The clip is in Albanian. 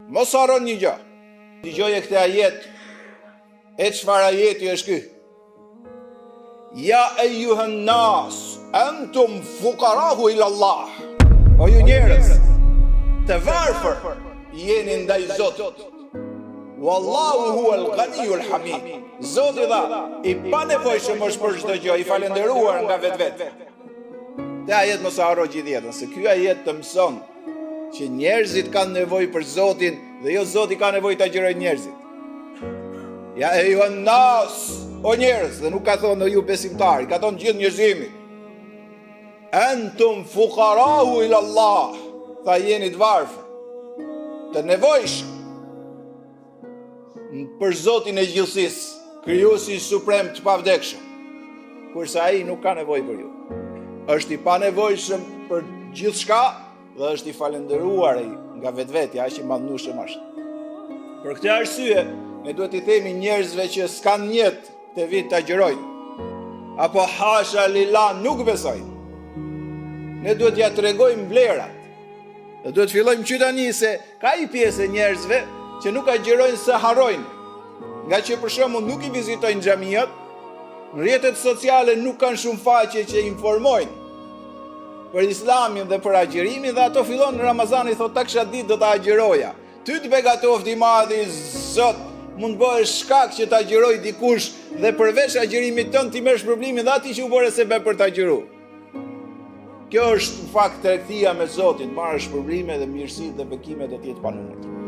Mos haron një gjë. Dëgjoje këtë ajet. E çfarë ajeti është ky? Ja eyyuhan nas, antum fuqarahu ila Allah. O ju njerëz, të varfër jeni ndaj Zotit. Wallahu huwal ghaniyul hamid. Zoti dha, i panevojshëm është për çdo gjë, i falendëruar nga vetvete. Te ajet mos harro gjithë jetën, se ky ajet të mëson që njerëzit kanë nevojë për Zotin dhe jo Zoti ka nevojë ta agjerojë njerëzit. Ja eyyuhan nas, o njerëz, dhe nuk ka thonë o ju besimtarë, ka thonë gjithë njerëzimi. Antum fuqarahu ila Allah, tha jeni të varfër, të nevojshëm për Zotin e gjithësisë, krijuesi suprem të pavdekshëm, kurse ai nuk ka nevojë për ju. Është i panevojshëm për gjithçka dhe është i falendëruar nga vetvetja, aq i madhnueshëm është. Për këtë arsye, ne duhet i themi njerëzve që s'kan jetë të vit të agjerojnë, apo hasha lillah nuk besojnë. Ne duhet ja tregojmë vlerat. Dhe duhet fillojmë që tani se ka i pjesë e njerëzve që nuk agjerojnë se harrojnë, nga që për shembull nuk i vizitojnë xhamiat, në rrjetet sociale nuk kanë shumë faqe që informojnë për Islamin dhe për agjerimin, dhe ato fillon në Ramazan i thot ta kisha ditë do ta agjeroja. Ty të begatofti madhi Zot, mund bëhesh shkak që ta agjeroj dikush dhe përveç agjerimit tënd ti merresh problemin dhe ati që u bëre sebeb për ta agjeruar. Kjo është në fakt tregtia me Zotin, marrësh probleme dhe mirësitë dhe bekimet do të jetë pa numër.